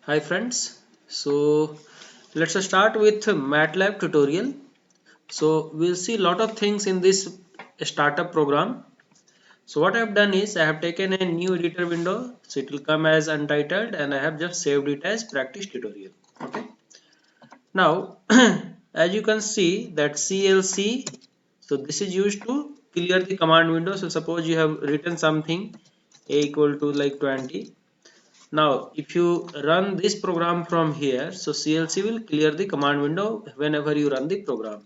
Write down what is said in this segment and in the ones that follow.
Hi friends, so let's start with MATLAB tutorial. So we'll see a lot of things in this startup program. So what I have done is I have taken a new editor window, so it will come as untitled, and I have just saved it as practice tutorial. Okay. Now as you can see that CLC, so this is used to clear the command window. So suppose you have written something a equal to like 20. Now if you run this program from here, so CLC will clear the command window whenever you run the program.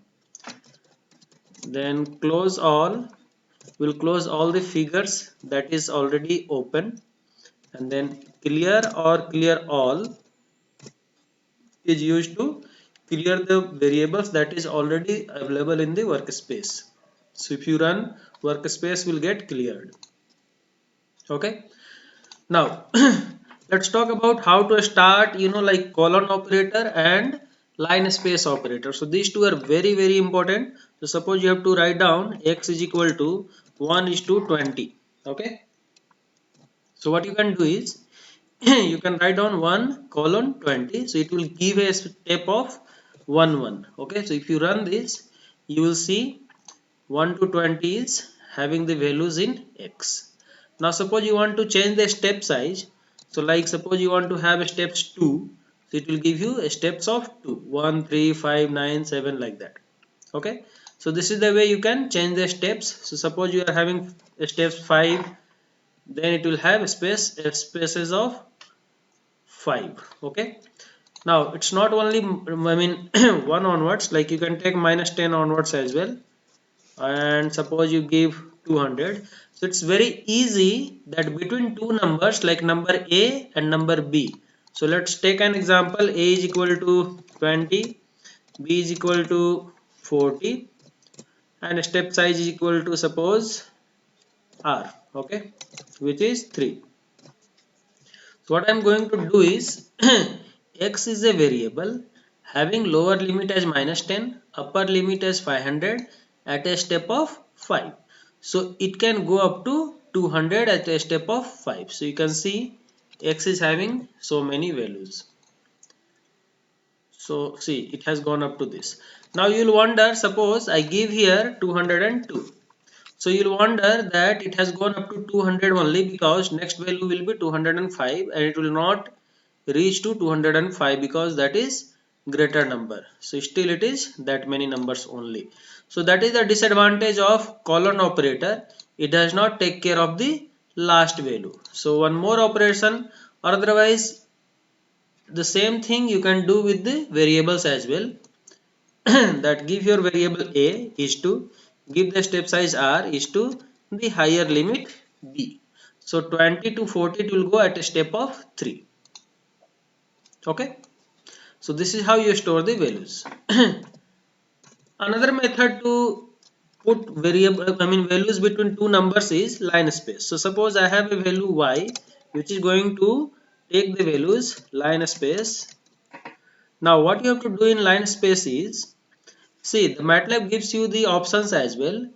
Then close all, will close all the figures that is already open, and then clear or clear all is used to clear the variables that is already available in the workspace. So if you run, workspace will get cleared. Okay. Now let's talk about how to start, like colon operator and line space operator. So these two are very important. So suppose you have to write down x is equal to 1 is to 20. Okay. So what you can do is you can write down 1 colon 20. So it will give a step of 1 1. Okay. So if you run this, you will see 1 to 20 is having the values in x. Now suppose you want to change the step size. So like suppose you want to have steps 2. So it will give you steps of 2. 1, 3, 5, 9, 7 like that. Okay. So this is the way you can change the steps. So suppose you are having steps 5. Then it will have spaces of 5. Okay. Now it's not only 1 onwards. Like you can take minus 10 onwards as well, and suppose you give 200. So it's very easy that between two numbers like number a and number b, so let's take an example. A is equal to 20, b is equal to 40, and step size is equal to suppose r. Okay, which is 3. So what I'm going to do is x is a variable having lower limit as minus 10, upper limit as 500 at a step of 5. So it can go up to 200 at a step of 5. So you can see x is having so many values. So see, it has gone up to this. Now you'll wonder, suppose I give here 202. So you'll wonder that it has gone up to 200 only because next value will be 205, and it will not reach to 205 because that is greater number. So still it is that many numbers only. So that is the disadvantage of colon operator. It does not take care of the last value. So one more operation, or otherwise the same thing you can do with the variables as well. That give your variable a is to give the step size r is to the higher limit b. So 20 to 40 it will go at a step of 3. Okay. So this is how you store the values. Another method to put values between two numbers is line space. So suppose I have a value y which is going to take the values line space. Now what you have to do in line space is, see, the MATLAB gives you the options as well,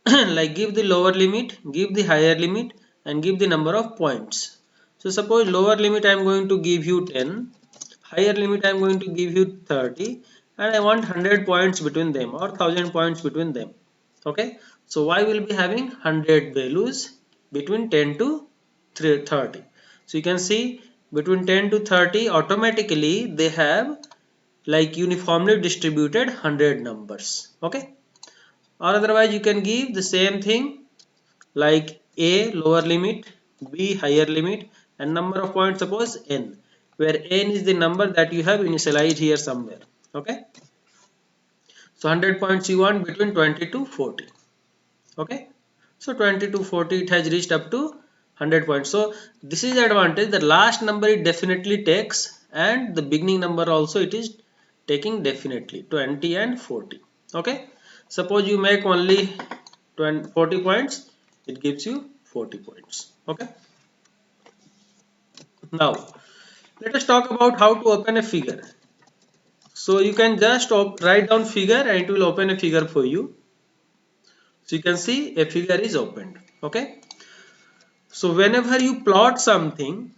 like give the lower limit, give the higher limit, and give the number of points. So suppose lower limit I am going to give you 10, higher limit I am going to give you 30, and I want 100 points between them or 1000 points between them. Okay, so y will be having 100 values between 10 to 30. So you can see between 10 to 30 automatically they have like uniformly distributed 100 numbers. Okay, or otherwise you can give the same thing like a lower limit, b higher limit, and number of points suppose n, where n is the number that you have initialized here somewhere. Okay, so 100 points you want between 20 to 40. Okay, so 20 to 40 it has reached up to 100 points. So this is the advantage, the last number it definitely takes, and the beginning number also it is taking definitely 20 and 40. Okay, suppose you make only 40 points, it gives you 40 points. Okay, now let us talk about how to open a figure. So you can just write down figure and it will open a figure for you. So you can see a figure is opened. Okay, so whenever you plot something,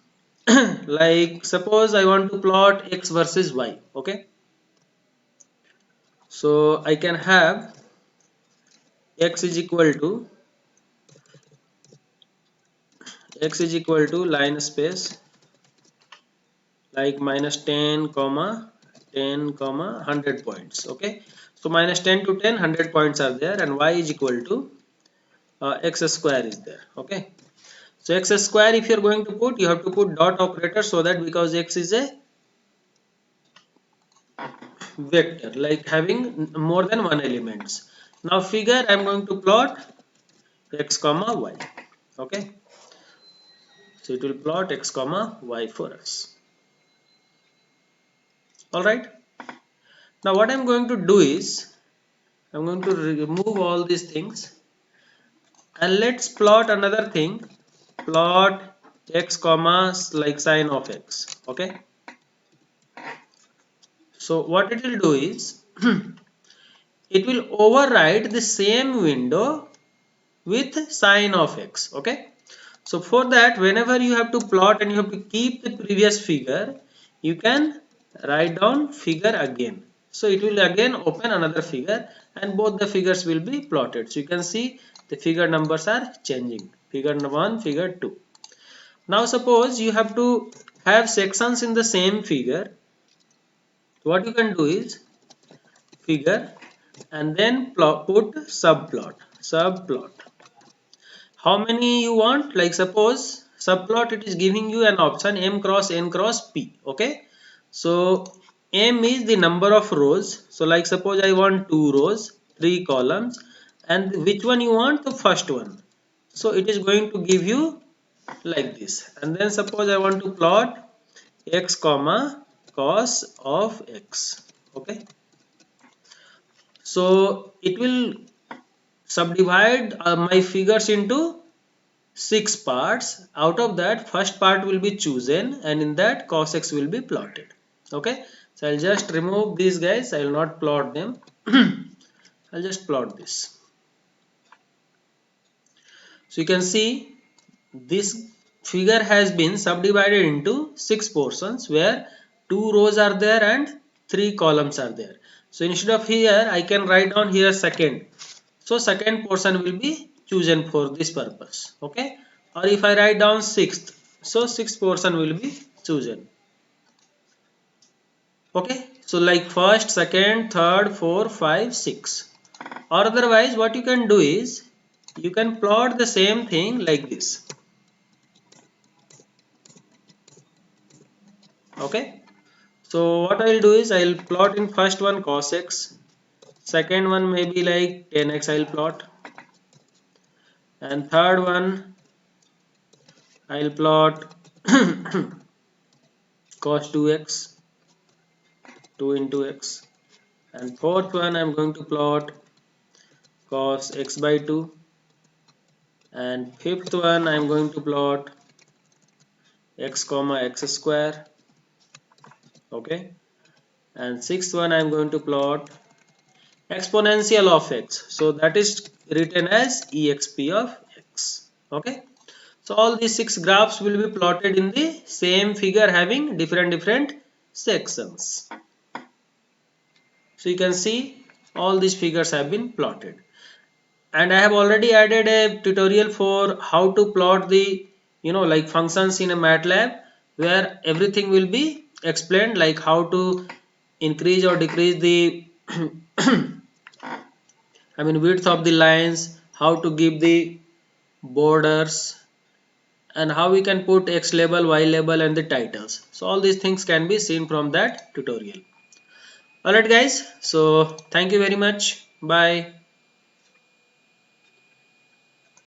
like suppose I want to plot x versus y. Okay, so I can have x is equal to line space like minus 10 comma 10 comma 100 points. Okay, so minus 10 to 10 100 points are there, and y is equal to x square is there. Okay, so x square, if you're going to put, you have to put dot operator, so that because x is a vector like having more than one elements. Now figure I'm going to plot x comma y. Okay, so it will plot x comma y for us. All right, now what I'm going to do is I'm going to remove all these things, and let's plot another thing. Plot x comma like sine of x. Okay, so what it will do is it will override the same window with sine of x. Okay, so for that, whenever you have to plot and you have to keep the previous figure, you can write down figure again. So it will again open another figure, and both the figures will be plotted. So you can see the figure numbers are changing. Figure 1, figure 2. Now suppose you have to have sections in the same figure. What you can do is figure and then put subplot. How many you want? Like suppose subplot, it is giving you an option m cross n cross p. Okay, so m is the number of rows. So like suppose I want 2 rows, 3 columns, and which one you want? The first one. So it is going to give you like this. And then suppose I want to plot x comma cos of x. Okay, so it will subdivide my figures into 6 parts. Out of that, first part will be chosen, and in that cos x will be plotted. Okay, so I'll just remove these guys. I will not plot them. I'll just plot this. So you can see this figure has been subdivided into 6 portions where 2 rows are there and 3 columns are there. So instead of here, I can write down here second. So second portion will be chosen for this purpose. Okay, or if I write down sixth, so sixth portion will be chosen. Okay, so like first, second, third, 4, 5, 6. Or otherwise what you can do is you can plot the same thing like this. Okay, so what I will do is I will plot in first one cos x, second one maybe like 10x I will plot, and third one I will plot cos 2x, 2 into x, and fourth one I'm going to plot cos x by 2, and fifth one I'm going to plot x comma x square. Okay, and sixth one I'm going to plot exponential of x, so that is written as exp of x. Okay, so all these 6 graphs will be plotted in the same figure having different sections. So you can see all these figures have been plotted, and I have already added a tutorial for how to plot the like functions in a MATLAB, where everything will be explained, like how to increase or decrease the width of the lines, how to give the borders, and how we can put X label, Y label, and the titles. So all these things can be seen from that tutorial. Alright guys, so thank you very much. Bye.